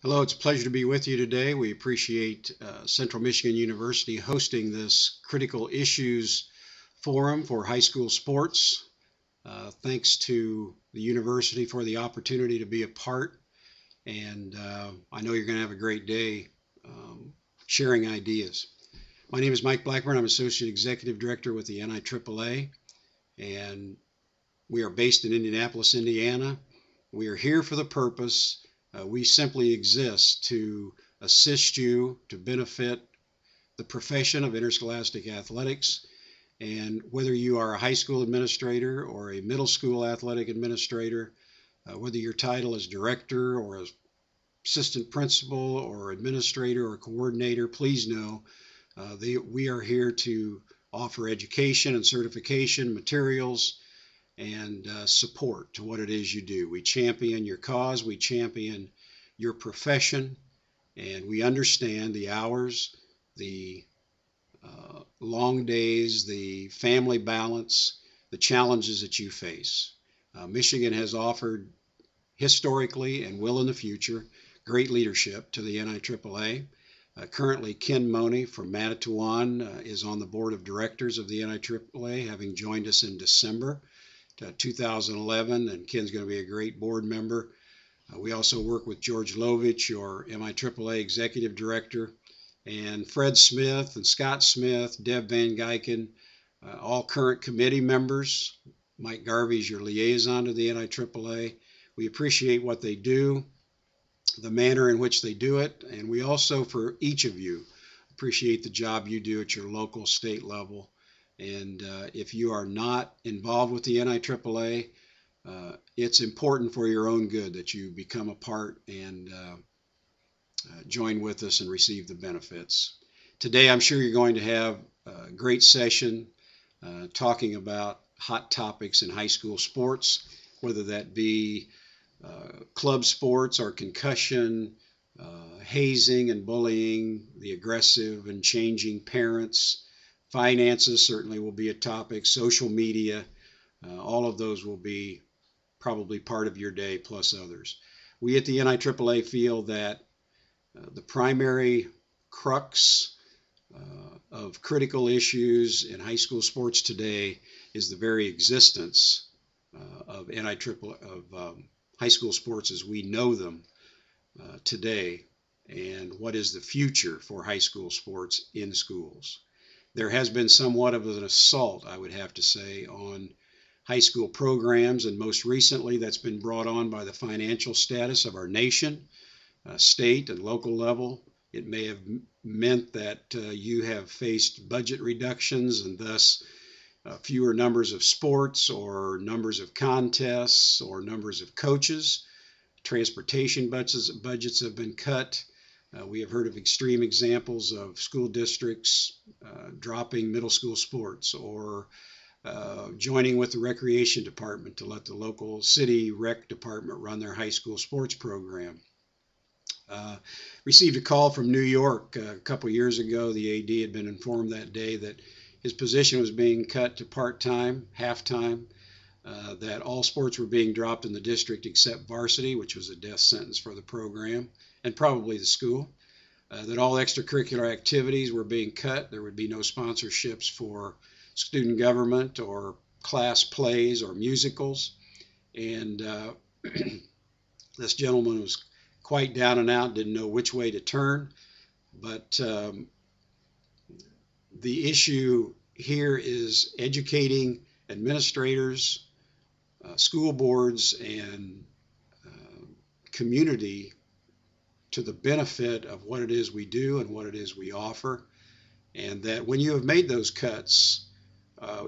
Hello, it's a pleasure to be with you today. We appreciate Central Michigan University hosting this critical issues forum for high school sports. Thanks to the university for the opportunity to be a part, and I know you're going to have a great day sharing ideas. My name is Mike Blackburn. I'm Associate Executive Director with the NIAAA, and we are based in Indianapolis, Indiana. We are here for the purpose. We simply exist to assist you to benefit the profession of interscholastic athletics. And whether you are a high school administrator or a middle school athletic administrator, whether your title is director or assistant principal or administrator or coordinator, please know we are here to offer education and certification materials and support to what it is you do. We champion your cause, we champion your profession, and we understand the hours, the long days, the family balance, the challenges that you face. Michigan has offered historically and will in the future great leadership to the NIAAA. Currently, Ken Money from Manitowoc is on the board of directors of the NIAAA, having joined us in December 2011, and Ken's going to be a great board member. We also work with George Lovich, your MIAAA executive director, and Fred Smith and Scott Smith, Deb Van Gyken, all current committee members. Mike Garvey is your liaison to the NIAAA. We appreciate what they do, the manner in which they do it, and we also, for each of you, appreciate the job you do at your local, state level. And if you are not involved with the NIAAA, it's important for your own good that you become a part and join with us and receive the benefits. Today, I'm sure you're going to have a great session talking about hot topics in high school sports, whether that be club sports or concussion, hazing and bullying, the aggressive and changing parents. Finances certainly will be a topic, social media, all of those will be probably part of your day, plus others. We at the NIAAA feel that the primary crux of critical issues in high school sports today is the very existence of high school sports as we know them today, and what is the future for high school sports in schools. There has been somewhat of an assault, I would have to say, on high school programs, and most recently that's been brought on by the financial status of our nation, state and local level. It may have meant that you have faced budget reductions and thus fewer numbers of sports or numbers of contests or numbers of coaches. Transportation budgets have been cut. We have heard of extreme examples of school districts dropping middle school sports or joining with the recreation department to let the local city rec department run their high school sports program. Received a call from New York a couple years ago. The AD had been informed that day that his position was being cut to part-time, half-time, that all sports were being dropped in the district except varsity, which was a death sentence for the program, and probably the school, that all extracurricular activities were being cut. There would be no sponsorships for student government or class plays or musicals. And this gentleman was quite down and out, didn't know which way to turn. But the issue here is educating administrators, school boards, and community to the benefit of what it is we do and what it is we offer. And that when you have made those cuts,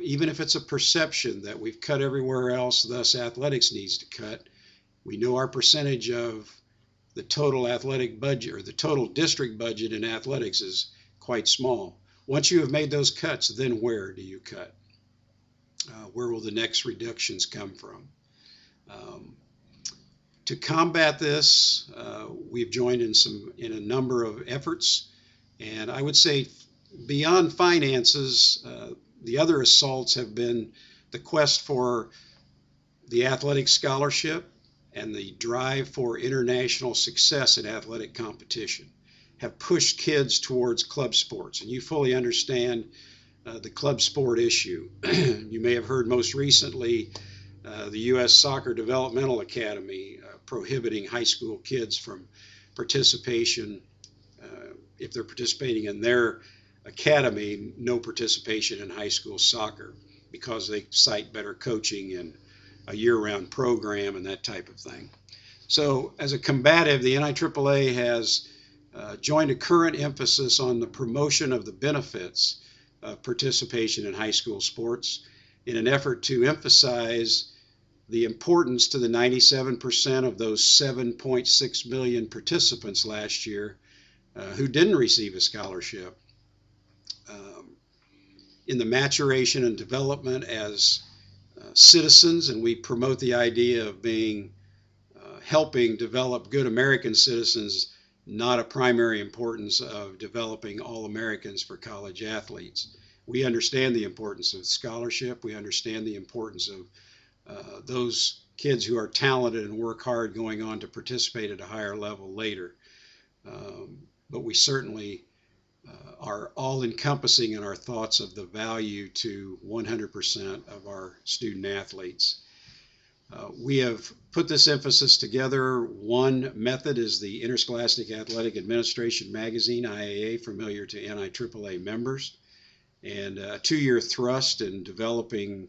even if it's a perception that we've cut everywhere else, thus athletics needs to cut, we know our percentage of the total athletic budget or the total district budget in athletics is quite small. Once you have made those cuts, then where do you cut? Where will the next reductions come from? To combat this, we've joined in a number of efforts, and I would say beyond finances, the other assaults have been the quest for the athletic scholarship, and the drive for international success in athletic competition have pushed kids towards club sports. And you fully understand the club sport issue. You may have heard most recently the U.S. Soccer Developmental Academy prohibiting high school kids from participation. If they're participating in their academy, no participation in high school soccer because they cite better coaching and a year-round program and that type of thing. So as a combative, the NIAAA has joined a current emphasis on the promotion of the benefits of participation in high school sports in an effort to emphasize the importance to the 97% of those 7.6 million participants last year who didn't receive a scholarship, in the maturation and development as citizens. And we promote the idea of being helping develop good American citizens, not a primary importance of developing all Americans for college athletes. We understand the importance of scholarship. We understand the importance of those kids who are talented and work hard going on to participate at a higher level later. But we certainly are all-encompassing in our thoughts of the value to 100% of our student athletes. We have put this emphasis together. One method is the Interscholastic Athletic Administration magazine, IAA, familiar to NIAAA members, and a 2-year thrust in developing,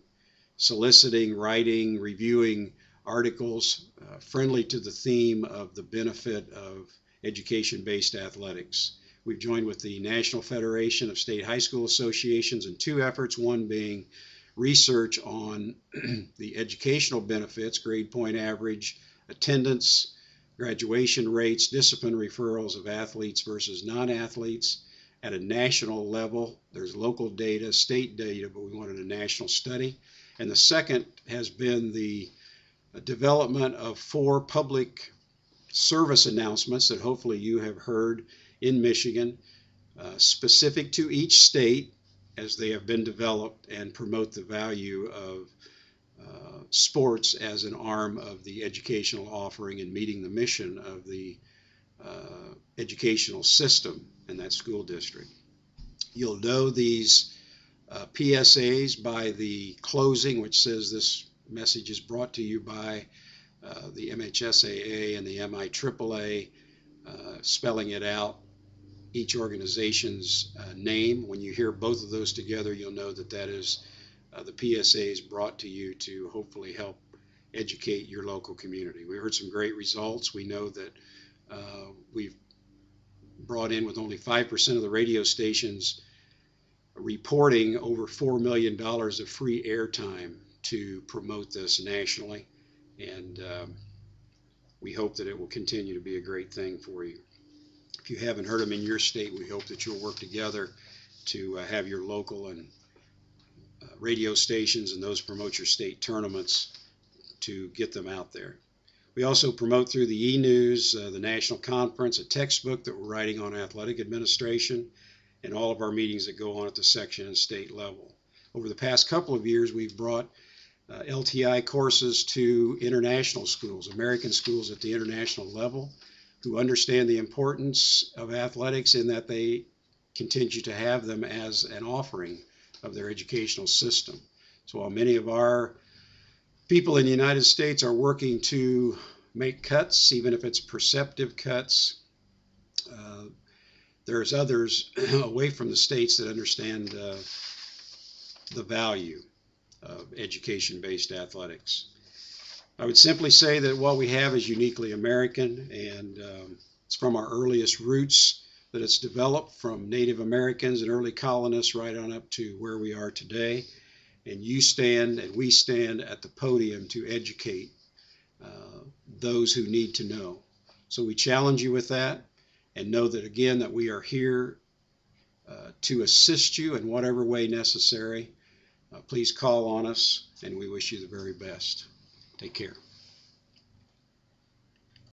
soliciting, writing, reviewing articles friendly to the theme of the benefit of education-based athletics. We've joined with the National Federation of State High School Associations in 2 efforts, one being research on the educational benefits, grade point average, attendance, graduation rates, discipline referrals of athletes versus non-athletes at a national level. There's local data, state data, but we wanted a national study. And the second has been the development of 4 public service announcements that hopefully you have heard in Michigan, specific to each state as they have been developed, and promote the value of sports as an arm of the educational offering and meeting the mission of the educational system in that school district. You'll know these PSAs by the closing, which says this message is brought to you by the MHSAA and the MIAAA, spelling it out, each organization's name. When you hear both of those together, you'll know that that is the PSAs brought to you to hopefully help educate your local community. We heard some great results. We know that we've brought in, with only 5% of the radio stations reporting, over $4 million of free airtime to promote this nationally. And we hope that it will continue to be a great thing for you. If you haven't heard them in your state, we hope that you'll work together to have your local and radio stations and those promote your state tournaments to get them out there. We also promote through the e-news, the national conference, a textbook that we're writing on athletic administration, and all of our meetings that go on at the section and state level. Over the past couple of years, we've brought LTI courses to international schools, American schools at the international level, who understand the importance of athletics in that they continue to have them as an offering of their educational system. So while many of our people in the United States are working to make cuts, even if it's perceptive cuts, there's others away from the states that understand the value of education-based athletics. I would simply say that what we have is uniquely American, and it's from our earliest roots that it's developed, from Native Americans and early colonists right on up to where we are today. And you stand and we stand at the podium to educate those who need to know. So we challenge you with that, and know that, again, that we are here to assist you in whatever way necessary. Please call on us, and we wish you the very best. Take care.